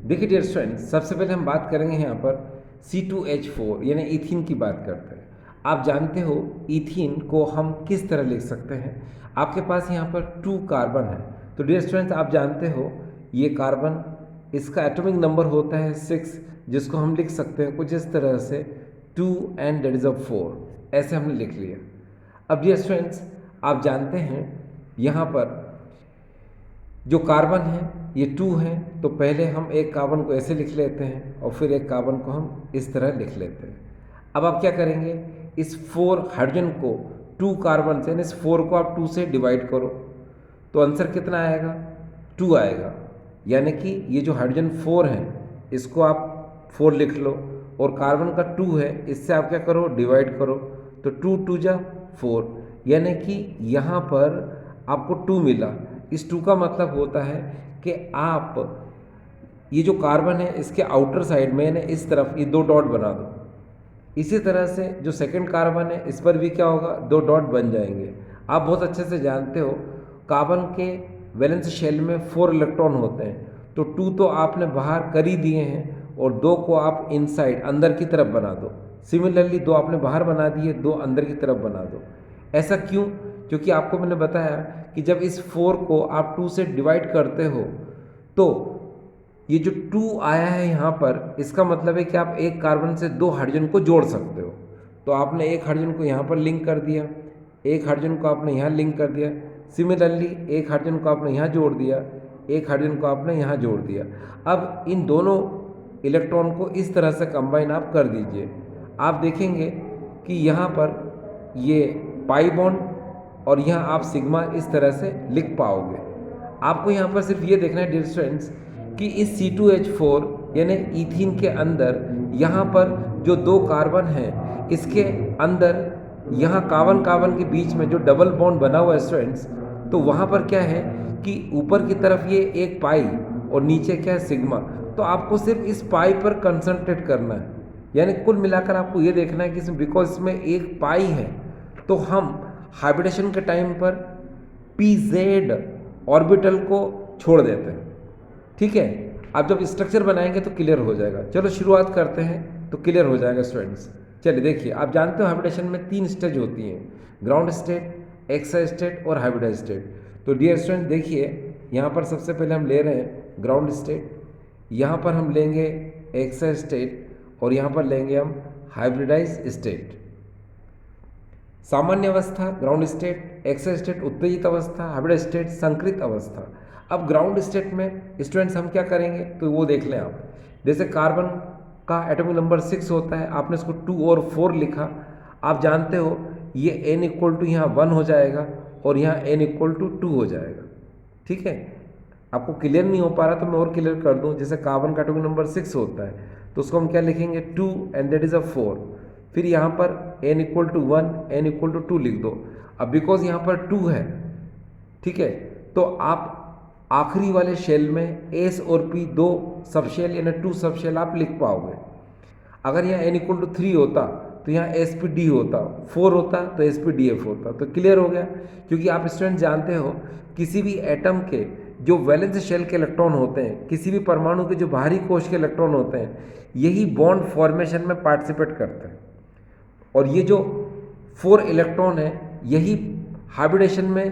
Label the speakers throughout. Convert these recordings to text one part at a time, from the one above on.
Speaker 1: देखिए dear students, सबसे पहले हम बात करेंगे यहाँ पर C2H4 यानी ईथीन की बात करते हैं। आप जानते हो ईथीन को हम किस तरह लिख सकते हैं। आपके पास यहाँ पर 2 कार्बन है, तो डियर स्टूडेंट्स आप जानते हो ये कार्बन, इसका एटॉमिक नंबर होता है 6, जिसको हम लिख सकते हैं कुछ इस तरह से 2 एंड दैट इज़ अ 4, ऐसे हमने लिख लिया। अब डियर स्टूडेंट्स आप जानते हैं यहाँ पर जो कार्बन है ये 2 है, तो पहले हम एक कार्बन को ऐसे लिख लेते हैं और फिर एक कार्बन को हम इस तरह लिख लेते हैं। अब आप क्या करेंगे, इस 4 हाइड्रोजन को 2 कार्बन से, यानी इस 4 को आप 2 से डिवाइड करो, तो आंसर कितना आएगा, 2 आएगा। यानी कि ये जो हाइड्रोजन 4 है इसको आप 4 लिख लो, और कार्बन का 2 है, इससे आप क्या करो, डिवाइड करो, तो 2 2 जा 4, यानी कि यहाँ पर आपको 2 मिला। इस 2 का मतलब होता है कि आप ये जो कार्बन है इसके आउटर साइड में, यानी इस तरफ ये 2 डॉट बना दो। इसी तरह से जो सेकंड कार्बन है इस पर भी क्या होगा, 2 डॉट बन जाएंगे। आप बहुत अच्छे से जानते हो कार्बन के वैलेंस शेल में 4 इलेक्ट्रॉन होते हैं, तो 2 तो आपने बाहर कर ही दिए हैं और 2 को आप इनसाइड अंदर की तरफ बना दो। सिमिलरली 2 आपने बाहर बना दिए, 2 अंदर की तरफ बना दो। ऐसा क्यों? क्योंकि आपको मैंने बताया कि जब इस 4 को आप 2 से डिवाइड करते हो तो ये जो 2 आया है यहाँ पर, इसका मतलब है कि आप एक कार्बन से 2 हाइड्रोजन को जोड़ सकते हो। तो आपने एक हाइड्रोजन को यहाँ पर लिंक कर दिया, एक हाइड्रोजन को आपने यहाँ लिंक कर दिया, सिमिलरली एक हाइड्रोजन को आपने यहाँ जोड़ दिया, एक हाइड्रोजन को आपने यहाँ जोड़ दिया। अब इन दोनों इलेक्ट्रॉन को इस तरह से कंबाइन आप कर दीजिए। आप देखेंगे कि यहाँ पर ये पाई बॉन्ड और यहाँ आप सिग्मा इस तरह से लिख पाओगे। आपको यहाँ पर सिर्फ ये देखना है डियर स्टूडेंट्स कि इस C2H4 यानी ईथीन के अंदर यहाँ पर जो 2 कार्बन हैं इसके अंदर यहाँ कार्बन कार्बन के बीच में जो डबल बॉन्ड बना हुआ है स्टूडेंट्स, तो वहाँ पर क्या है कि ऊपर की तरफ ये एक पाई और नीचे क्या है, सिग्मा। तो आपको सिर्फ इस पाई पर कंसंट्रेट करना है, यानी कुल मिलाकर आपको ये देखना है कि बिकॉज इसमें एक पाई है तो हम हाइब्रिडेशन के टाइम पर PZ ऑर्बिटल को छोड़ देते हैं। ठीक है, आप जब स्ट्रक्चर बनाएंगे तो क्लियर हो जाएगा। चलो शुरुआत करते हैं तो क्लियर हो जाएगा स्टूडेंट्स। चलिए देखिए, आप जानते हो हाइब्रिडेशन में 3 स्टेज होती हैं, ग्राउंड स्टेट, एक्सा स्टेट और हाइब्रिडाइज स्टेट। तो डियर स्टूडेंट देखिए, यहाँ पर सबसे पहले हम ले रहे हैं ग्राउंड स्टेट, यहाँ पर हम लेंगे एक्सा स्टेट और यहाँ पर लेंगे हम हाइब्रिडाइज स्टेट। सामान्य अवस्था ग्राउंड स्टेट, एक्सा स्टेट उत्तेजित अवस्था, हाइब्रिड स्टेट संकृत अवस्था। अब ग्राउंड स्टेट में स्टूडेंट्स हम क्या करेंगे तो वो देख लें आप। जैसे कार्बन का एटॉमिक नंबर 6 होता है, आपने इसको 2 और 4 लिखा। आप जानते हो ये n इक्वल टू यहाँ 1 हो जाएगा और यहाँ n इक्वल टू 2 हो जाएगा। ठीक है, आपको क्लियर नहीं हो पा रहा तो मैं और क्लियर कर दूँ। जैसे कार्बन का एटॉमिक नंबर 6 होता है तो उसको हम क्या लिखेंगे, 2 एंड दैट इज़ अ 4। फिर यहाँ पर n equal to 1, n equal to 2 लिख दो। अब बिकॉज यहाँ पर 2 है, ठीक है, तो आप आखिरी वाले शेल में S और P 2 सब शेल यानी 2 सब शेल आप लिख पाओगे। अगर यहाँ n इक्वल टू 3 होता तो यहाँ sp_d होता, 4 होता तो sp_df होता। तो क्लियर हो गया, क्योंकि आप स्टूडेंट जानते हो किसी भी एटम के जो वैलेंस शेल के इलेक्ट्रॉन होते हैं, किसी भी परमाणु के जो बाहरी कोश के इलेक्ट्रॉन होते हैं, यही बॉन्ड फॉर्मेशन में पार्टिसिपेट करते हैं। और ये जो 4 इलेक्ट्रॉन है यही हाइब्रिडेशन में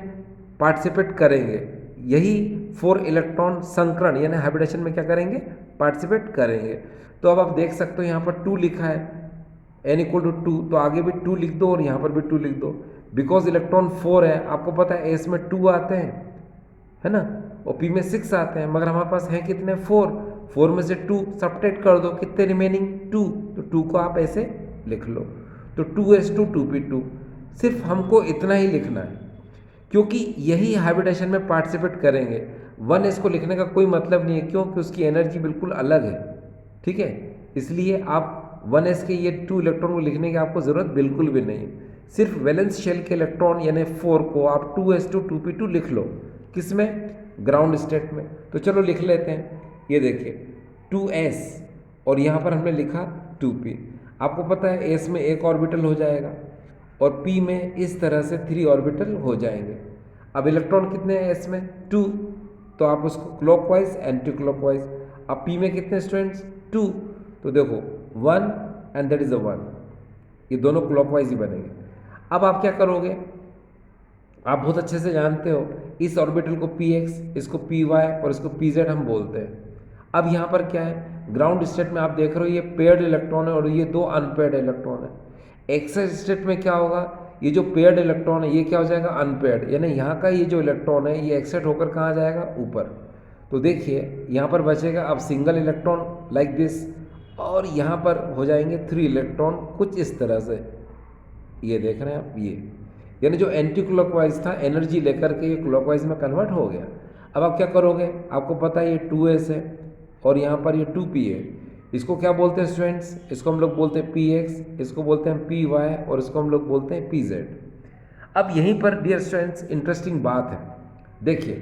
Speaker 1: पार्टिसिपेट करेंगे, यही 4 इलेक्ट्रॉन संकरण यानी हाइब्रिडेशन में क्या करेंगे, पार्टिसिपेट करेंगे। तो अब आप देख सकते हो यहाँ पर 2 लिखा है, n इक्वल टू 2, तो आगे भी 2 लिख दो और यहाँ पर भी 2 लिख दो। बिकॉज इलेक्ट्रॉन 4 है, आपको पता है S में 2 आते हैं, है ना, और P में 6 आते हैं, मगर हमारे पास हैं कितने, 4 में से 2 सब्ट्रैक्ट कर दो, कितने रिमेनिंग 2, तो 2 को आप ऐसे लिख लो। तो 2s2 2p2, सिर्फ हमको इतना ही लिखना है क्योंकि यही हाइब्रिडेशन में पार्टिसिपेट करेंगे। 1s को लिखने का कोई मतलब नहीं है, क्योंकि उसकी एनर्जी बिल्कुल अलग है। ठीक है, इसलिए आप 1s के ये 2 इलेक्ट्रॉन को लिखने की आपको ज़रूरत बिल्कुल भी नहीं है। सिर्फ वैलेंस शेल के इलेक्ट्रॉन यानी 4 को आप 2s2 2p2 लिख लो, किसमें, ग्राउंड स्टेट में। तो चलो लिख लेते हैं, ये देखिए 2s और यहाँ पर हमने लिखा 2p। आपको पता है S में एक ऑर्बिटल हो जाएगा और P में इस तरह से 3 ऑर्बिटल हो जाएंगे। अब इलेक्ट्रॉन कितने हैं S में, 2, तो आप उसको क्लॉकवाइज एंटी क्लॉकवाइज। अब P में कितने स्टूडेंट्स 2, तो देखो 1 एंड दैट इज अ 1, ये दोनों क्लॉकवाइज ही बनेंगे। अब आप क्या करोगे, आप बहुत अच्छे से जानते हो इस ऑर्बिटल को Px, इसको Py और इसको Pz हम बोलते हैं। अब यहाँ पर क्या है, ग्राउंड स्टेट में आप देख रहे हो ये पेयर्ड इलेक्ट्रॉन है और ये दो अनपेयर्ड इलेक्ट्रॉन है। एक्साइट स्टेट में क्या होगा, ये जो पेयर्ड इलेक्ट्रॉन है ये क्या हो जाएगा अनपेयर्ड, यानी यहाँ का ये जो इलेक्ट्रॉन है ये एक्साइट होकर कहाँ जाएगा ऊपर। तो देखिए यहाँ पर बचेगा अब सिंगल इलेक्ट्रॉन लाइक दिस, और यहाँ पर हो जाएंगे 3 इलेक्ट्रॉन कुछ इस तरह से, ये देख रहे हैं आप, ये यानी जो एंटी क्लॉकवाइज था एनर्जी लेकर के ये क्लॉकवाइज में कन्वर्ट हो गया। अब आप क्या करोगे, आपको पता है ये 2s है और यहाँ पर ये 2p है, इसको क्या बोलते हैं स्टूडेंट्स, इसको हम लोग बोलते हैं px, इसको बोलते हैं py और इसको हम लोग बोलते हैं pz। अब यहीं पर डियर स्टूडेंट्स इंटरेस्टिंग बात है, देखिए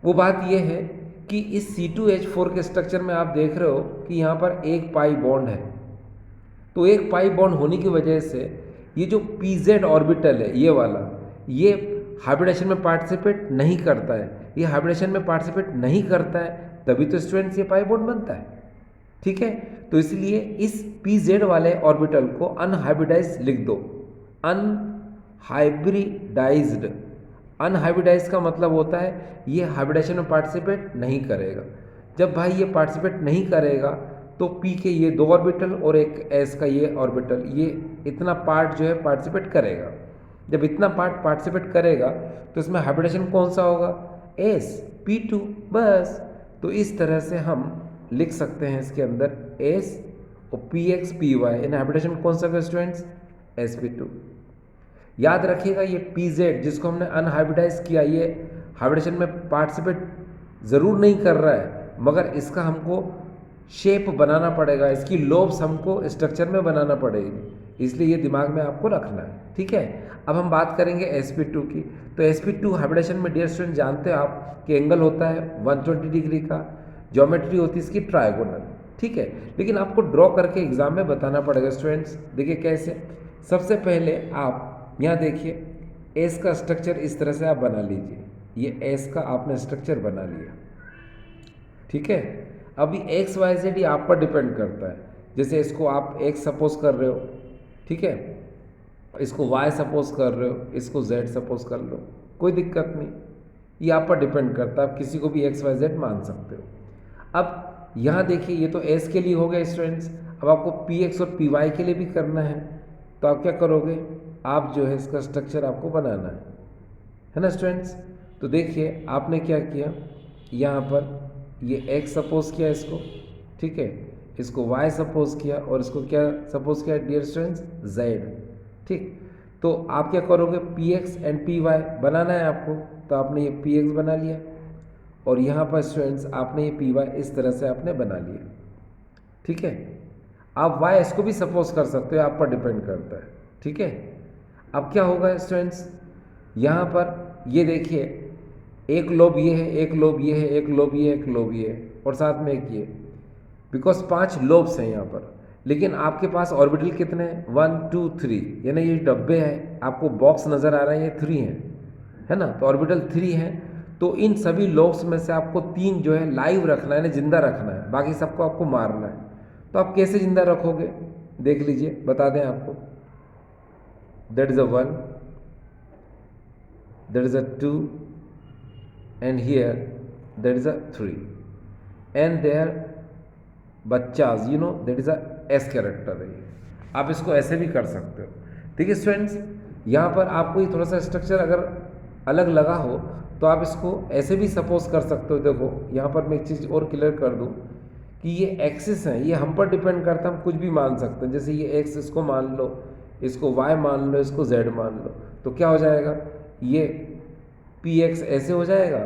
Speaker 1: वो बात ये है कि इस C2H4 के स्ट्रक्चर में आप देख रहे हो कि यहाँ पर एक पाई बॉन्ड है, तो एक पाई बॉन्ड होने की वजह से ये जो pz ऑर्बिटल है ये वाला, ये हाइब्रिडेशन में पार्टिसिपेट नहीं करता है, ये हाइब्रिडेशन में पार्टिसिपेट नहीं करता है, तभी तो स्टूडेंट्स ये पाई बॉन्ड बनता है, ठीक है। तो इसलिए इस pz वाले ऑर्बिटल को अनहाइब्रिडाइज्ड लिख दो, अनहाइब्रिडाइज्ड। अनहाइब्रिडाइज्ड का मतलब होता है ये हाइब्रिडेशन में पार्टिसिपेट नहीं करेगा। जब भाई ये पार्टिसिपेट नहीं करेगा तो P के ये 2 ऑर्बिटल और एक S का ये ऑर्बिटल, ये इतना पार्ट जो है पार्टिसिपेट करेगा। जब इतना पार्ट पार्टिसिपेट करेगा तो इसमें हाइब्रिडेशन कौन सा होगा, S P2 बस। तो इस तरह से हम लिख सकते हैं इसके अंदर S और Px Py, इन हाइब्रिडेशन कौन सा होगा स्टूडेंट्स, sp2। याद रखिएगा ये Pz जिसको हमने अनहाइब्रिडाइज किया ये हाइब्रिडेशन में पार्टिसिपेट ज़रूर नहीं कर रहा है, मगर इसका हमको शेप बनाना पड़ेगा, इसकी लोब्स हमको स्ट्रक्चर में बनाना पड़ेगी, इसलिए ये दिमाग में आपको रखना है, ठीक है। अब हम बात करेंगे sp2 की। तो sp2 हाइब्रिडेशन में डियर स्टूडेंट जानते हो आप कि एंगल होता है 120 डिग्री का, ज्योमेट्री होती है इसकी ट्रायगोनल, ठीक है। लेकिन आपको ड्रॉ करके एग्जाम में बताना पड़ेगा स्टूडेंट्स। देखिए कैसे, सबसे पहले आप यहाँ देखिए S का स्ट्रक्चर इस तरह से आप बना लीजिए, ये S का आपने स्ट्रक्चर बना लिया, ठीक है। अभी एक्स वाई जेड ये आप पर डिपेंड करता है, जैसे इसको आप एक्स सपोज कर रहे हो, ठीक है, इसको वाई सपोज कर रहे हो, इसको जेड सपोज कर लो, कोई दिक्कत नहीं, ये आप पर डिपेंड करता है, आप किसी को भी एक्स वाई जेड मान सकते हो। अब यहाँ देखिए ये तो एस के लिए हो गया स्टूडेंट्स, अब आपको पी एक्स और पी वाई के लिए भी करना है, तो आप क्या करोगे, आप जो है इसका स्ट्रक्चर आपको बनाना है ना स्टूडेंट्स। तो देखिए आपने क्या किया, यहाँ पर ये x सपोज किया इसको, ठीक है, इसको y सपोज किया और इसको क्या सपोज किया डियर स्टूडेंट्स z, ठीक। तो आप क्या करोगे, px एंड py बनाना है आपको, तो आपने ये px बना लिया और यहाँ पर स्टूडेंट्स आपने ये py इस तरह से आपने बना लिया, ठीक है। आप y इसको भी सपोज कर सकते हो, आप पर डिपेंड करता है, ठीक है। अब क्या होगा स्टूडेंट्स, यहाँ पर ये देखिए एक लोब ये है, एक लोब ये है, एक लोब ये है, एक लोब ये है और साथ में एक ये, बिकॉज 5 लोब्स हैं यहाँ पर। लेकिन आपके पास ऑर्बिटल कितने हैं, 1 2 3, यानी ये डब्बे हैं, आपको बॉक्स नज़र आ रहा है, ये 3 है ना, तो ऑर्बिटल 3 है। तो इन सभी लोब्स में से आपको 3 जो है लाइव रखना है, जिंदा रखना है, बाकी सबको आपको मारना है। तो आप कैसे जिंदा रखोगे, देख लीजिए, बता दें आपको, that is a 1, that is a 2, and here there is a 3 and there बच्चास that is a S character है, आप इसको ऐसे भी कर सकते हो। देखिए स्टूडेंट्स यहाँ पर आपको ये थोड़ा सा स्ट्रक्चर अगर अलग लगा हो तो आप इसको ऐसे भी सपोज कर सकते हो। देखो यहाँ पर मैं एक चीज़ और क्लियर कर दूँ कि ये एक्सिस हैं, ये हम पर डिपेंड करता है, हम कुछ भी मान सकते हैं, जैसे ये एक्स इसको मान लो, इसको वाई मान लो, इसको जेड मान लो, तो क्या हो जाएगा, ये पी एक्स ऐसे हो जाएगा,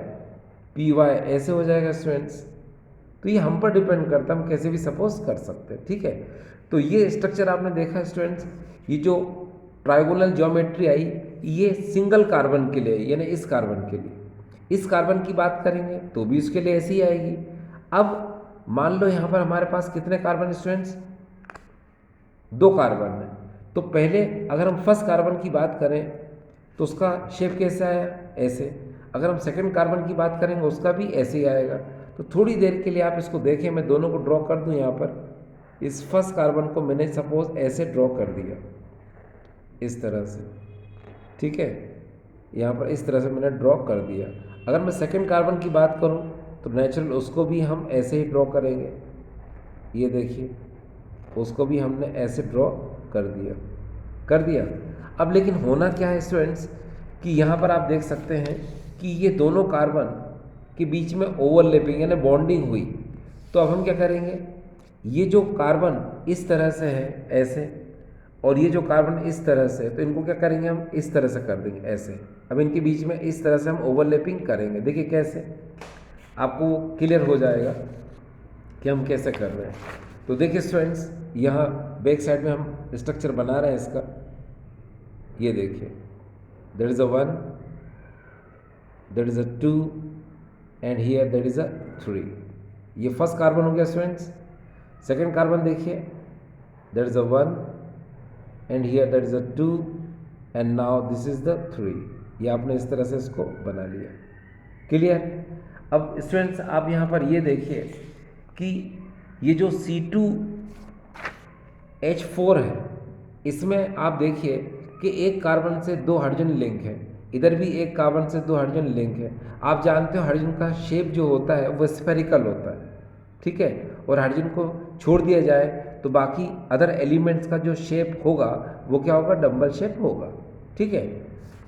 Speaker 1: पी वाई ऐसे हो जाएगा स्टूडेंट्स। तो ये हम पर डिपेंड करता है, हम कैसे भी सपोज कर सकते हैं, ठीक है। तो ये स्ट्रक्चर आपने देखा स्टूडेंट्स, ये जो ट्राइगोनल ज्योमेट्री आई ये सिंगल कार्बन के लिए, यानी इस कार्बन के लिए, इस कार्बन की बात करेंगे तो भी उसके लिए ऐसी ही आएगी। अब मान लो यहाँ पर हमारे पास कितने कार्बन स्टूडेंट्स, 2 कार्बन है। तो पहले अगर हम फर्स्ट कार्बन की बात करें तो उसका शेप कैसे आया, ऐसे। अगर हम सेकंड कार्बन की बात करेंगे उसका भी ऐसे ही आएगा। तो थोड़ी देर के लिए आप इसको देखें, मैं दोनों को ड्रॉ कर दूं। यहाँ पर इस फर्स्ट कार्बन को मैंने सपोज ऐसे ड्रॉ कर दिया, इस तरह से, ठीक है। यहाँ पर इस तरह से मैंने ड्रॉ कर दिया। अगर मैं सेकंड कार्बन की बात करूँ तो नेचुरल उसको भी हम ऐसे ही ड्रॉ करेंगे। ये देखिए, उसको भी हमने ऐसे ड्रॉ कर दिया। अब लेकिन होना क्या है स्टूडेंट्स कि यहाँ पर आप देख सकते हैं कि ये दोनों कार्बन के बीच में ओवरलैपिंग यानी बॉन्डिंग हुई। तो अब हम क्या करेंगे, ये जो कार्बन इस तरह से है ऐसे, और ये जो कार्बन इस तरह से, तो इनको क्या करेंगे हम इस तरह से कर देंगे ऐसे। अब इनके बीच में इस तरह से हम ओवरलैपिंग करेंगे। देखिए कैसे, आपको क्लियर हो जाएगा कि हम कैसे कर रहे हैं। तो देखिए स्टूडेंट्स, यहाँ बैक साइड में हम स्ट्रक्चर बना रहे हैं इसका। ये देखिए, there is a 1, there is a 2 and here there is a 3। ये फर्स्ट कार्बन हो गया स्टूडेंट्स। सेकंड कार्बन देखिए, there is a 1 and here there is a 2 and now this is the 3। ये आपने इस तरह से इसको बना लिया। क्लियर। अब स्टूडेंट्स आप यहाँ पर ये देखिए कि ये जो C2H4 है, इसमें आप देखिए कि एक कार्बन से 2 हाइड्रोजन लिंक है, इधर भी एक कार्बन से 2 हाइड्रोजन लिंक है। आप जानते हो हाइड्रोजन का शेप जो होता है वो स्फेरिकल होता है, ठीक है। और हाइड्रोजन को छोड़ दिया जाए तो बाकी अदर एलिमेंट्स का जो शेप होगा वो क्या होगा, डबल शेप होगा, ठीक है।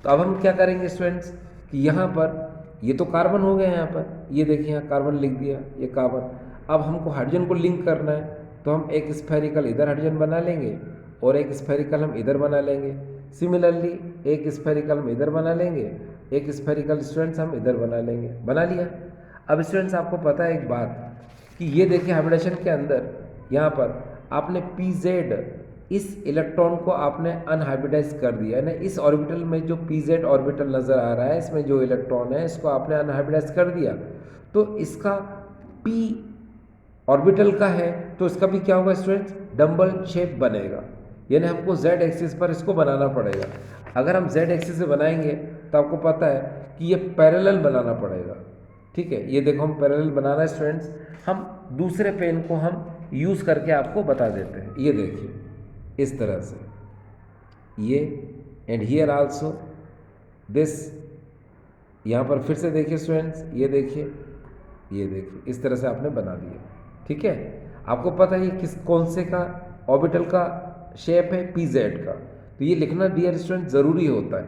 Speaker 1: तो अब हम क्या करेंगे स्टूडेंट्स कि यहाँ पर ये तो कार्बन हो गया, यहाँ पर ये देखिए यहाँ कार्बन लिख दिया, ये कार्बन। अब हमको हाइड्रोजन को लिंक करना है तो हम एक स्फेरिकल इधर हाइड्रोजन बना लेंगे और एक स्फेरिकल हम इधर बना लेंगे। सिमिलरली एक स्फेरिकल हम इधर बना लेंगे, एक स्फेरिकल स्टूडेंट्स हम इधर बना लेंगे। बना लिया। अब स्टूडेंट्स आपको पता है एक बात कि ये देखिए हाइब्रिडेशन के अंदर यहाँ पर आपने PZ इस इलेक्ट्रॉन को आपने अनहाइब्रिडाइज कर दिया, यानी इस ऑर्बिटल में जो PZ ऑर्बिटल नज़र आ रहा है इसमें जो इलेक्ट्रॉन है इसको आपने अनहाइब्रिडाइज कर दिया। तो इसका P ऑर्बिटल का है तो इसका भी क्या होगा स्टूडेंट्स, डबल शेप बनेगा। यानी हमको Z एक्सिस पर इसको बनाना पड़ेगा। अगर हम Z एक्सिस से बनाएंगे तो आपको पता है कि ये पैरेलल बनाना पड़ेगा, ठीक है। ये देखो हम पैरेलल बनाना है स्टूडेंट्स, हम दूसरे पेन को हम यूज़ करके आपको बता देते हैं। ये देखिए इस तरह से, ये एंड हियर आल्सो दिस। यहाँ पर फिर से देखिए स्टूडेंट्स, ये देखिए इस तरह से आपने बना दिया, ठीक है। आपको पता है किस कौन से का ऑर्बिटल का शेप है, PZ का। तो ये लिखना डियर स्टूडेंट ज़रूरी होता है,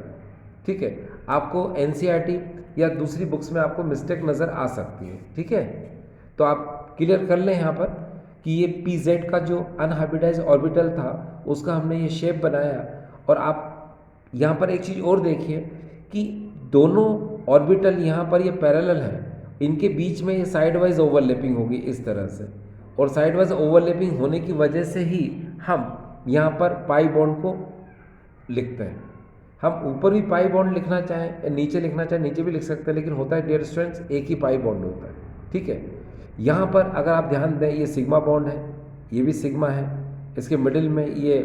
Speaker 1: ठीक है। आपको NCERT या दूसरी बुक्स में आपको मिस्टेक नज़र आ सकती है, ठीक है। तो आप क्लियर कर लें यहाँ पर कि ये PZ का जो अनहाइब्रिडाइज ऑर्बिटल था उसका हमने ये शेप बनाया। और आप यहाँ पर एक चीज़ और देखिए कि दोनों ऑर्बिटल यहाँ पर ये पैरेलल हैं, इनके बीच में ये साइड वाइज ओवरलैपिंग होगी इस तरह से। और साइड वाइज ओवरलैपिंग होने की वजह से ही हम यहाँ पर पाई बॉन्ड को लिखते हैं। हम ऊपर भी पाई बॉन्ड लिखना चाहें या नीचे लिखना चाहें, नीचे भी लिख सकते हैं, लेकिन होता है डियर स्टूडेंट्स एक ही पाई बॉन्ड होता है, ठीक है। यहाँ पर अगर आप ध्यान दें ये सिग्मा बॉन्ड है, ये भी सिग्मा है, इसके मिडिल में ये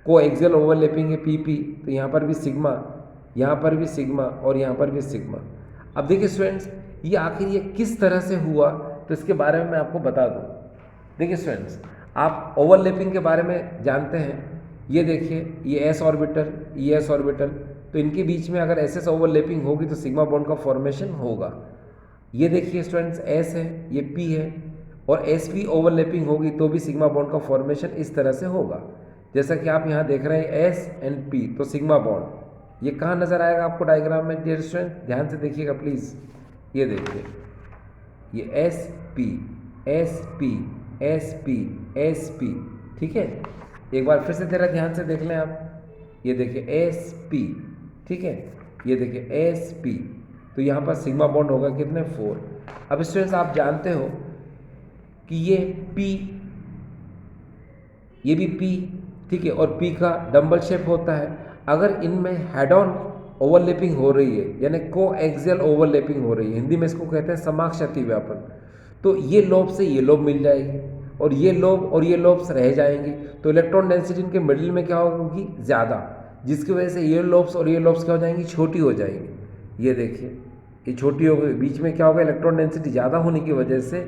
Speaker 1: कोएक्सियल ओवरलैपिंग है PP, तो यहाँ पर भी सिग्मा, यहाँ पर भी सिग्मा और यहाँ पर भी सिग्मा। अब देखिए स्टूडेंट्स ये आखिर ये किस तरह से हुआ तो इसके बारे में मैं आपको बता दूँ। देखिए स्टूडेंट्स आप ओवरलैपिंग के बारे में जानते हैं, ये देखिए ये S ऑर्बिटल, ये S ऑर्बिटल, तो इनके बीच में अगर SS ओवरलैपिंग होगी तो सिग्मा बॉन्ड का फॉर्मेशन होगा। ये देखिए स्टूडेंट्स S है, ये P है, और SP ओवरलैपिंग होगी तो भी सिग्मा बॉन्ड का फॉर्मेशन इस तरह से होगा। जैसा कि आप यहाँ देख रहे हैं S एंड P, तो सिग्मा बॉन्ड ये कहाँ नज़र आएगा आपको डायग्राम में डियर स्टूडेंट, ध्यान से देखिएगा प्लीज़। ये देखिए ये SP SP SP SP, ठीक है। एक बार फिर से तेरा ध्यान से देख लें आप, ये देखिए SP, ठीक है, ये देखिए SP, तो यहाँ पर सिग्मा बॉन्ड होगा कितने 4। अब स्टूडेंट्स आप जानते हो कि ये P, ये भी P, ठीक है, और P का डबल शेप होता है। अगर इनमें हेड ऑन ओवरलैपिंग हो रही है यानी कोएक्सियल ओवरलैपिंग हो रही है, हिंदी में इसको कहते हैं समाक्षति व्यापन, तो ये लोब से ये लोब मिल जाएगी और ये लोब्स रह जाएंगी। तो इलेक्ट्रॉन डेंसिटी इनके मिडिल में क्या होगी, ज़्यादा, जिसकी वजह से ये लोब्स और ये लोब्स क्या हो जाएंगी, छोटी हो जाएंगी। ये देखिए ये छोटी हो गई, बीच में क्या होगा, इलेक्ट्रॉन डेंसिटी ज़्यादा होने की वजह से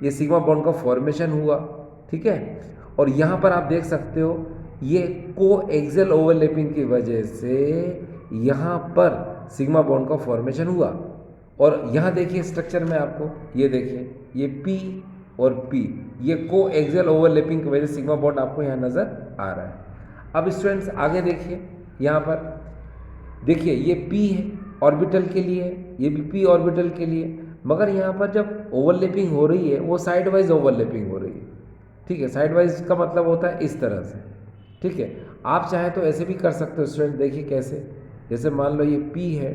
Speaker 1: ये सिग्मा बॉन्ड का फॉर्मेशन हुआ, ठीक है। और यहाँ पर आप देख सकते हो ये को एक्सियल ओवरलैपिंग की वजह से यहाँ पर सिग्मा बॉन्ड का फॉर्मेशन हुआ। और यहाँ देखिए स्ट्रक्चर में आपको ये देखिए ये P और P, ये को एक्सियल ओवरलैपिंग की वजह से सिग्मा बॉन्ड आपको यहाँ नज़र आ रहा है। अब स्टूडेंट्स आगे देखिए, यहाँ पर देखिए ये P है ऑर्बिटल के लिए, ये भी P ऑर्बिटल के लिए, मगर यहाँ पर जब ओवरलैपिंग हो रही है वो साइड वाइज ओवरलैपिंग हो रही है, ठीक है। साइड वाइज का मतलब होता है इस तरह से, ठीक है। आप चाहें तो ऐसे भी कर सकते हो स्टूडेंट, देखिए कैसे, जैसे मान लो ये P है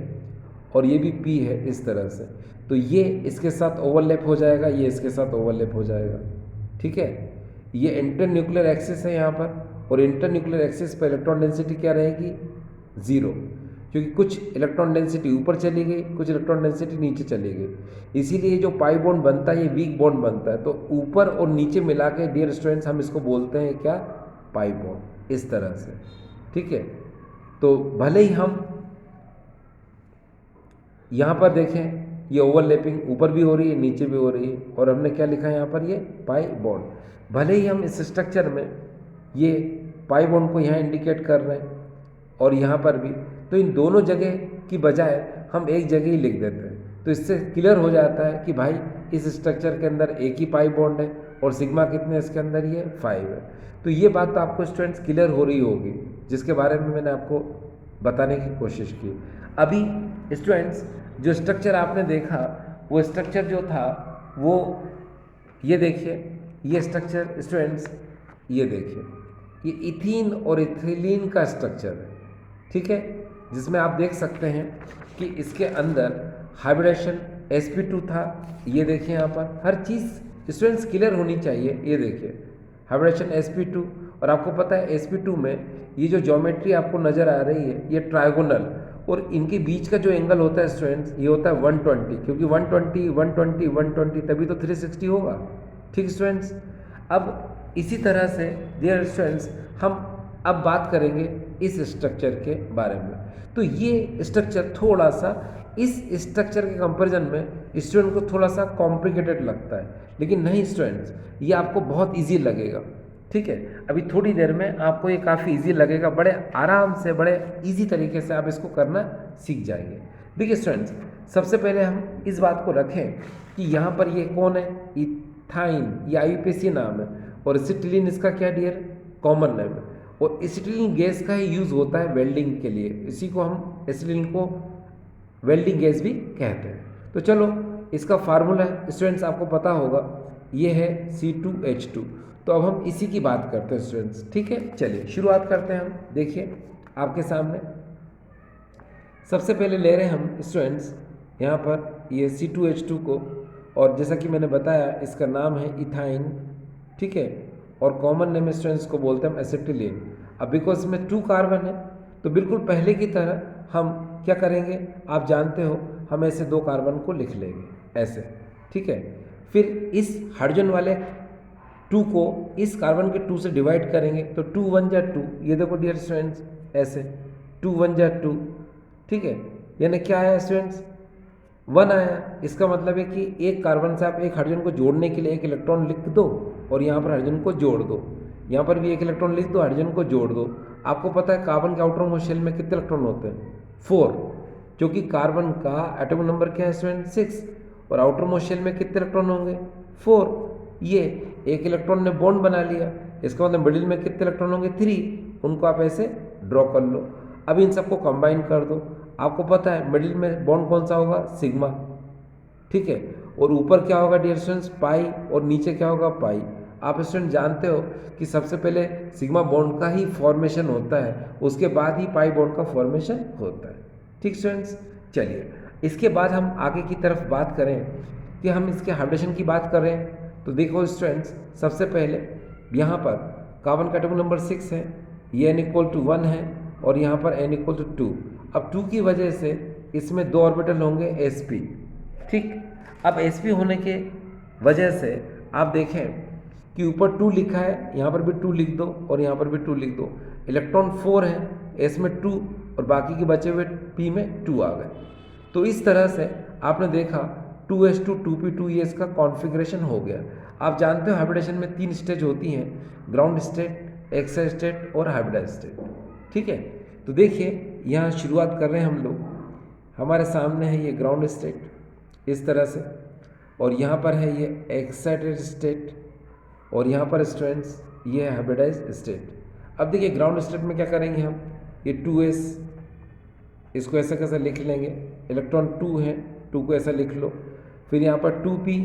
Speaker 1: और ये भी P है इस तरह से, तो ये इसके साथ ओवरलैप हो जाएगा, ये इसके साथ ओवरलैप हो जाएगा, ठीक है। ये इंटरन्यूक्लियर एक्सिस है यहाँ पर, और इंटरन्यूक्लियर एक्सिस पर इलेक्ट्रॉन डेंसिटी क्या रहेगी, 0, क्योंकि कुछ इलेक्ट्रॉन डेंसिटी ऊपर चली गई, कुछ इलेक्ट्रॉन डेंसिटी नीचे चली गई, इसीलिए जो पाई बॉन्ड बनता है ये वीक बॉन्ड बनता है। तो ऊपर और नीचे मिला के डियर स्टूडेंट्स हम इसको बोलते हैं क्या, पाई बॉन्ड, इस तरह से, ठीक है। तो भले ही हम यहाँ पर देखें ये ओवरलैपिंग ऊपर भी हो रही है नीचे भी हो रही है, और हमने क्या लिखा है यहाँ पर, ये पाई बॉन्ड। भले ही हम इस स्ट्रक्चर में ये पाई बॉन्ड को यहाँ इंडिकेट कर रहे हैं और यहाँ पर भी, तो इन दोनों जगह की बजाय हम एक जगह ही लिख देते हैं, तो इससे क्लियर हो जाता है कि भाई इस स्ट्रक्चर के अंदर एक ही पाई बॉन्ड है और सिग्मा कितने इसके अंदर, ये 5 है। तो ये बात तो आपको स्टूडेंट्स क्लियर हो रही होगी, जिसके बारे में मैंने आपको बताने की कोशिश की। अभी स्टूडेंट्स जो स्ट्रक्चर आपने देखा वो स्ट्रक्चर जो था वो ये देखिए, ये स्ट्रक्चर स्टूडेंट्स ये देखिए, ये इथीन और इथिलीन का स्ट्रक्चर है, ठीक है, जिसमें आप देख सकते हैं कि इसके अंदर हाइब्रिडेशन sp2 था। ये देखिए यहाँ पर हर चीज़ स्टूडेंट्स क्लियर होनी चाहिए। ये देखिए हाइब्रिडेशन sp2, और आपको पता है sp2 में ये जो ज्योमेट्री आपको नज़र आ रही है ये ट्रायगोनल, और इनके बीच का जो एंगल होता है स्टूडेंट्स ये होता है 120, क्योंकि 120 120 120 तभी तो 360 होगा, ठीक स्टूडेंट्स। अब इसी तरह से डियर स्टूडेंट्स हम अब बात करेंगे इस स्ट्रक्चर के बारे में। तो ये स्ट्रक्चर थोड़ा सा इस स्ट्रक्चर के कंपैरिजन में स्टूडेंट को थोड़ा सा कॉम्प्लिकेटेड लगता है, लेकिन नहीं स्टूडेंट्स, ये आपको बहुत इजी लगेगा, ठीक है। अभी थोड़ी देर में आपको ये काफ़ी इजी लगेगा, बड़े आराम से बड़े इजी तरीके से आप इसको करना सीख जाएंगे। देखिए स्टूडेंट्स, सबसे पहले हम इस बात को रखें कि यहाँ पर ये कौन है, इथाइन, ये IUPAC नाम है, और एसिटिलीन इसका क्या डियर, कॉमन नेम है। और एसिटिलीन गैस का ही यूज़ होता है वेल्डिंग के लिए, इसी को हम एसिटिलीन को वेल्डिंग गैस भी कहते हैं। तो चलो इसका फार्मूला स्टूडेंट्स आपको पता होगा, ये है C2H2। तो अब हम इसी की बात करते हैं स्टूडेंट्स, ठीक है। चलिए शुरुआत करते हैं हम। देखिए आपके सामने सबसे पहले ले रहे हैं हम स्टूडेंट्स यहाँ पर ये C2H2 को, और जैसा कि मैंने बताया इसका नाम है इथाइन, ठीक है, और कॉमन नेम स्टूडेंट्स को बोलते हैं हम एसिटिलीन। अब बिकॉज इसमें 2 कार्बन है तो बिल्कुल पहले की तरह हम क्या करेंगे, आप जानते हो, हम ऐसे 2 कार्बन को लिख लेंगे ऐसे, ठीक है। फिर इस हाइड्रोजन वाले 2 को इस कार्बन के 2 से डिवाइड करेंगे, तो 2 1 जा 2, ये देखो डियर स्टूडेंट्स ऐसे 2 1 जा 2, ठीक है। यानी क्या आया स्टूडेंट्स, 1 आया। इसका मतलब है कि एक कार्बन से आप एक हाइड्रोजन को जोड़ने के लिए एक इलेक्ट्रॉन लिख दो और यहाँ पर हाइड्रोजन को जोड़ दो, यहाँ पर भी एक इलेक्ट्रॉन लिख दो, हाइड्रोजन को जोड़ दो। आपको पता है कार्बन के आउटरमोस्ट शेल में कितने इलेक्ट्रॉन होते हैं, 4, क्योंकि कार्बन का एटॉमिक नंबर क्या है स्टूडेंट, 6, और आउटरमोस्ट शेल में कितने इलेक्ट्रॉन होंगे, 4। ये एक इलेक्ट्रॉन ने बॉन्ड बना लिया, इसका मतलब मिडिल में कितने इलेक्ट्रॉन होंगे, 3, उनको आप ऐसे ड्रॉ कर लो। अब इन सबको कंबाइन कर दो, आपको पता है मिडिल में बॉन्ड कौन सा होगा, सिग्मा, ठीक है, और ऊपर क्या होगा डियर स्टूडेंट्स, पाई, और नीचे क्या होगा, पाई। आप स्टूडेंट जानते हो कि सबसे पहले सिग्मा बॉन्ड का ही फॉर्मेशन होता है, उसके बाद ही पाई बॉन्ड का फॉर्मेशन होता है, ठीक स्टूडेंट्स। चलिए इसके बाद हम आगे की तरफ बात करें कि हम इसके हाइब्रिडेशन की बात करें, तो देखो स्टूडेंट्स सबसे पहले यहाँ पर कार्बन का एटॉमिक नंबर 6 है, ये n=1 है, और यहाँ पर n=2। अब 2 की वजह से इसमें 2 ऑर्बिटल होंगे sp, ठीक। अब sp होने के वजह से आप देखें कि ऊपर 2 लिखा है, यहाँ पर भी 2 लिख दो और यहाँ पर भी 2 लिख दो। इलेक्ट्रॉन 4 है, s में 2 और बाकी के बचे हुए p में 2 आ गए। तो इस तरह से आपने देखा 2s2 2p2 ये इसका कॉन्फ़िगरेशन हो गया। आप जानते हो हाइब्रिडेशन में 3 स्टेज होती हैं, ग्राउंड स्टेट, एक्साइड स्टेट और हाइब्रिडाइज स्टेट। ठीक है, तो देखिए यहाँ शुरुआत कर रहे हैं हम लोग। हमारे सामने है ये ग्राउंड स्टेट इस तरह से, और यहाँ पर है ये एक्साइटेड स्टेट, और यहाँ पर स्टूडेंट्स ये है हाइब्रिडाइज स्टेट। अब देखिए ग्राउंड स्टेट में क्या करेंगे हम, ये 2s इसको ऐसा कैसे लिख लेंगे, इलेक्ट्रॉन 2 है, 2 को ऐसा लिख लो। फिर यहाँ पर 2p,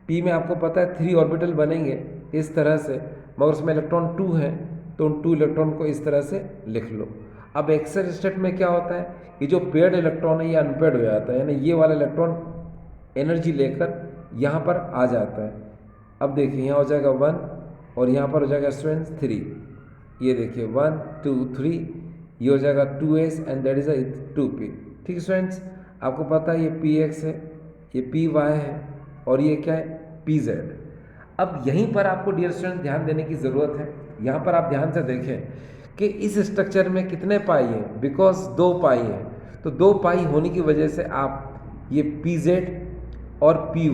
Speaker 1: p में आपको पता है 3 ऑर्बिटल बनेंगे इस तरह से, मगर उसमें इलेक्ट्रॉन 2 है तो उन 2 इलेक्ट्रॉन को इस तरह से लिख लो। अब एक्साइटेड स्टेट में क्या होता है, ये जो पेयर्ड इलेक्ट्रॉन है ये अनपेयर्ड हो जाता है, यानी ये वाला इलेक्ट्रॉन एनर्जी लेकर यहाँ पर आ जाता है। अब देखिए यहाँ हो जाएगा 1 और यहाँ पर हो जाएगा स्टूडेंट्स 3। ये देखिए 1 2 3, ये हो जाएगा 2s and that is 2p। ठीक है स्टूडेंट्स, आपको पता है ये px है, ये py है, और ये क्या है pz। अब यहीं पर आपको डियर स्टूडेंट ध्यान देने की ज़रूरत है। यहाँ पर आप ध्यान से देखें कि इस स्ट्रक्चर में कितने पाई है, बिकॉज 2 पाई है, तो 2 पाई होने की वजह से आप ये pz और py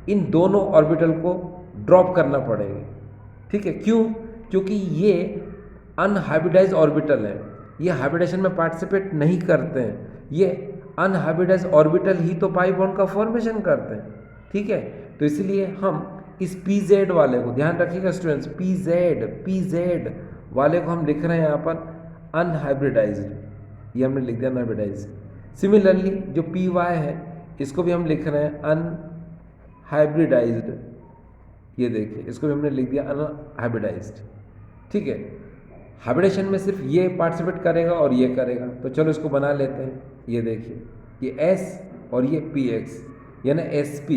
Speaker 1: इन दोनों ऑर्बिटल को ड्रॉप करना पड़ेगा। ठीक है, क्यों? क्योंकि ये अनहाइब्रिडाइज ऑर्बिटल है, ये हाइब्रिडेशन में पार्टिसिपेट नहीं करते हैं, ये अनहाइब्रिडाइज ऑर्बिटल ही तो पाई बॉन्ड का फॉर्मेशन करते हैं। ठीक है, तो इसलिए हम इस pz वाले को, ध्यान रखिएगा स्टूडेंट्स, pz वाले को हम लिख रहे हैं यहाँ पर अनहाइब्रिडाइज्ड, ये हमने लिख दिया अनहाइब्रिडाइज्ड। सिमिलरली जो py है इसको भी हम लिख रहे हैं अनहाइब्रिडाइज्ड, ये देखिए इसको भी हमने लिख दिया अनहाइब्रिडाइज्ड। ठीक है, हाइब्रिडेशन में सिर्फ ये पार्टिसिपेट करेगा और ये करेगा, तो चलो इसको बना लेते हैं। ये देखिए ये s और ये px यानी sp,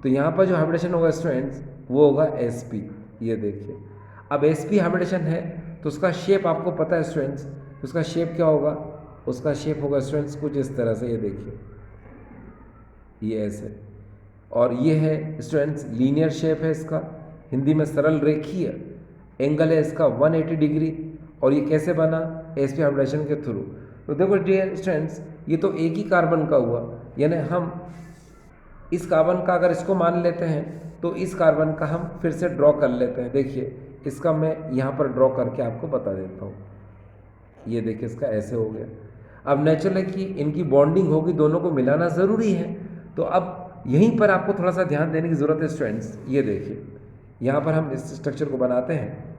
Speaker 1: तो यहाँ पर जो हाइब्रिडेशन होगा स्टूडेंट्स वो होगा sp। ये देखिए अब sp हाइब्रिडेशन है तो उसका शेप आपको पता है स्टूडेंट्स, तो उसका शेप क्या होगा, उसका शेप होगा स्टूडेंट्स कुछ इस तरह से। ये देखिए ये ऐसे, और ये है स्टूडेंट्स लीनियर शेप है इसका, हिंदी में सरल रेखीय, एंगल है इसका 180 डिग्री, और ये कैसे बना, sp हाइब्रिडेशन के थ्रू। तो देखो डियर स्टूडेंट्स ये तो एक ही कार्बन का हुआ, यानी हम इस कार्बन का अगर इसको मान लेते हैं तो इस कार्बन का हम फिर से ड्रॉ कर लेते हैं। देखिए इसका मैं यहाँ पर ड्रॉ करके आपको बता देता हूँ। ये देखिए इसका ऐसे हो गया। अब नेचुरल है कि इनकी बॉन्डिंग होगी, दोनों को मिलाना ज़रूरी है, तो अब यहीं पर आपको थोड़ा सा ध्यान देने की ज़रूरत है स्टूडेंट्स। ये देखिए यहाँ पर हम इस स्ट्रक्चर को बनाते हैं,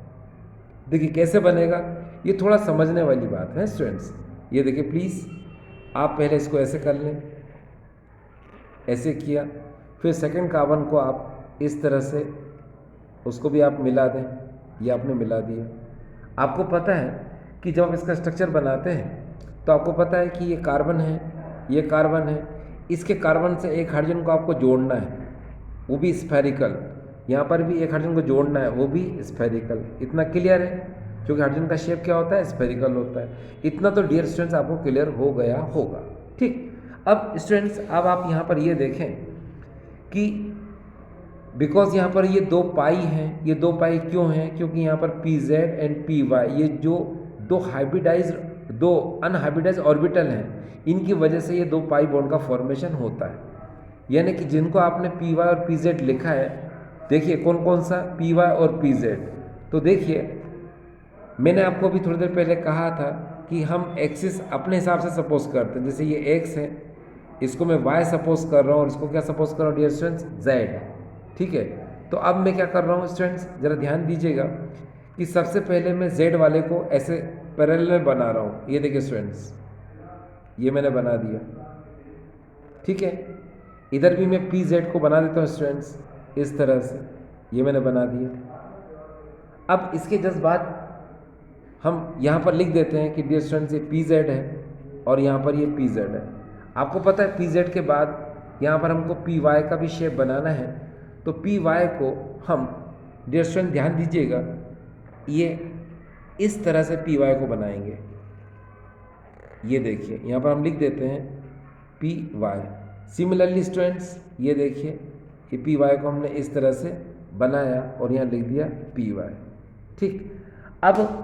Speaker 1: देखिए कैसे बनेगा, ये थोड़ा समझने वाली बात है स्टूडेंट्स। ये देखिए प्लीज़ आप पहले इसको ऐसे कर लें, ऐसे किया, फिर सेकंड कार्बन को आप इस तरह से उसको भी आप मिला दें, ये आपने मिला दिया। आपको पता है कि जब आप इसका स्ट्रक्चर बनाते हैं तो आपको पता है कि ये कार्बन है, ये कार्बन है, इसके कार्बन से एक हाइड्रोजन को आपको जोड़ना है, वो भी स्फेरिकल, यहाँ पर भी एक हाइड्रोजन को जोड़ना है, वो भी स्फेरिकल। इतना क्लियर है, क्योंकि हाइड्रोजन का शेप क्या होता है, स्फेरिकल होता है। इतना तो डियर स्टूडेंट्स आपको क्लियर हो गया होगा। ठीक, अब स्टूडेंट्स अब आप यहाँ पर ये देखें कि बिकॉज यहाँ पर ये 2 पाई हैं, ये 2 पाई क्यों हैं, क्योंकि यहाँ पर pz एंड py ये जो 2 अनहाइब्रिडाइज ऑर्बिटल हैं, इनकी वजह से ये 2 पाई बॉन्ड का फॉर्मेशन होता है। यानी कि जिनको आपने py और pz लिखा है, देखिए कौन कौन सा py और pz। तो देखिए मैंने आपको अभी थोड़ी देर पहले कहा था कि हम एक्सिस अपने हिसाब से सपोज करते हैं, जैसे ये x है, इसको मैं y सपोज कर रहा हूँ और इसको क्या सपोज कर रहा हूँ डियर स्टूडेंट्स, z। ठीक है, तो अब मैं क्या कर रहा हूँ स्टूडेंट्स, ज़रा ध्यान दीजिएगा कि सबसे पहले मैं z वाले को ऐसे पैरेलल बना रहा हूँ। ये देखिए स्टूडेंट्स ये मैंने बना दिया। ठीक है, इधर भी मैं pz को बना देता हूँ स्टूडेंट्स इस तरह से, ये मैंने बना दिया। अब इसके जस्ट बाद हम यहाँ पर लिख देते हैं कि डियर स्टूडेंट्स ये pz है और यहाँ पर ये pz है। आपको पता है pz के बाद यहाँ पर हमको py का भी शेप बनाना है, तो py को हम डियर स्टूडेंट ध्यान दीजिएगा, ये इस तरह से py को बनाएंगे। ये देखिए यहाँ पर हम लिख देते हैं py। सिमिलरली स्टूडेंट्स ये देखिए कि py को हमने इस तरह से बनाया और यहाँ लिख दिया py। ठीक, अब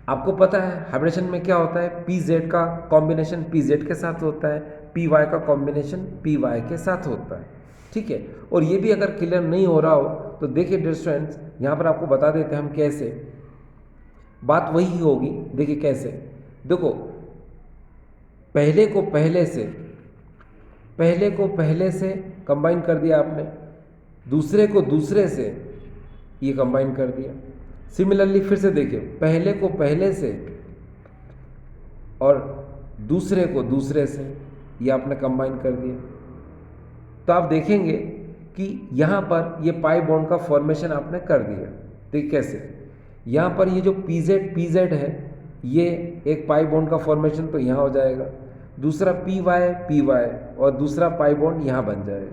Speaker 1: आपको पता है हाइब्रिडेशन में क्या होता है, pz का कॉम्बिनेशन pz के साथ होता है, पी वाई का कॉम्बिनेशन पी वाई के साथ होता है, ठीक है। और ये भी अगर क्लियर नहीं हो रहा हो तो देखिए डियर स्टूडेंट्स, यहाँ पर आपको बता देते हैं हम कैसे, बात वही होगी। देखिए कैसे, देखो पहले को पहले से कंबाइन कर दिया आपने, दूसरे को दूसरे से ये कंबाइन कर दिया। सिमिलरली फिर से देखिए, पहले को पहले से और दूसरे को दूसरे से ये आपने कंबाइन कर दिया। तो आप देखेंगे कि यहाँ पर ये पाई बॉन्ड का फॉर्मेशन आपने कर दिया। देखिए कैसे, यहाँ पर ये जो पी जेड है ये एक पाई बॉन्ड का फॉर्मेशन तो यहाँ हो जाएगा, दूसरा पी वाई और दूसरा पाई बॉन्ड यहाँ बन जाएगा।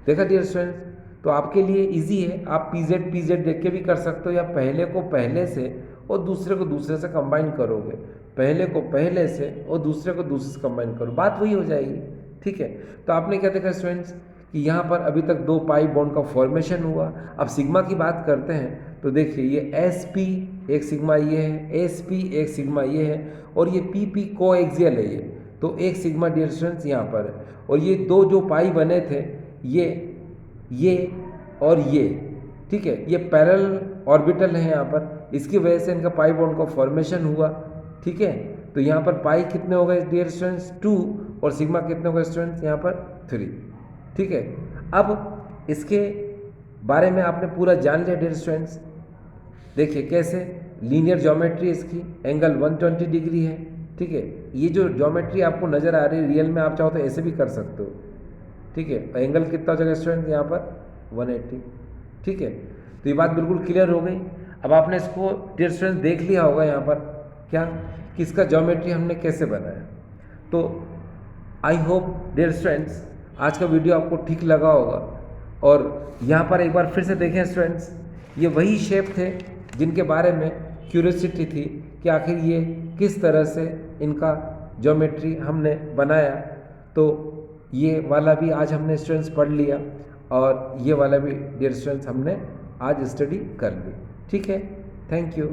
Speaker 1: देखा डियर स्टूडेंट्स, तो आपके लिए इजी है, आप पी जेड देख के भी कर सकते हो, या पहले को पहले से और दूसरे को दूसरे से कंबाइन करोगे, पहले को पहले से और दूसरे को दूसरे से कंबाइन करो, बात वही हो जाएगी, ठीक है। तो आपने क्या देखा स्टूडेंट्स कि यहाँ पर अभी तक दो पाई बॉन्ड का फॉर्मेशन हुआ। अब सिग्मा की बात करते हैं तो देखिए ये एस पी एक सिग्मा ये है, एस पी एक सिग्मा ये है, और ये पी पी को एक्सियल है ये, तो एक सिग्मा डियर स्टूडेंट्स यहाँ पर है। और ये दो जो पाई बने थे ये और ये, ठीक है, ये पैरेलल ऑर्बिटल है यहाँ पर, इसकी वजह से इनका पाई बॉन्ड का फॉर्मेशन हुआ, ठीक है। तो यहाँ पर पाई कितने हो गए डियर स्टूडेंट्स 2 और सिग्मा कितने हो गए स्टूडेंट्स यहाँ पर 3, ठीक है। अब इसके बारे में आपने पूरा जान लिया डियर स्टूडेंट्स। देखिए कैसे, लीनियर ज्योमेट्री इसकी, एंगल 120 डिग्री है, ठीक है। ये जो ज्योमेट्री आपको नज़र आ रही है रियल में आप चाहो तो ऐसे भी कर सकते हो, ठीक है। एंगल कितना हो जाएगा स्टूडेंट यहाँ पर 180, ठीक है। तो ये बात बिल्कुल क्लियर हो गई। अब आपने इसको डियर स्टूडेंट्स देख लिया होगा यहाँ पर क्या कि इसका ज्योमेट्री हमने कैसे बनाया। तो आई होप डियर स्टूडेंट्स आज का वीडियो आपको ठीक लगा होगा। और यहाँ पर एक बार फिर से देखें स्टूडेंट्स, ये वही शेप थे जिनके बारे में क्यूरियोसिटी थी कि आखिर ये किस तरह से इनका ज्योमेट्री हमने बनाया। तो ये वाला भी आज हमने स्टूडेंट्स पढ़ लिया और ये वाला भी डियर स्टूडेंट्स हमने आज स्टडी कर ली, ठीक है। Thank you.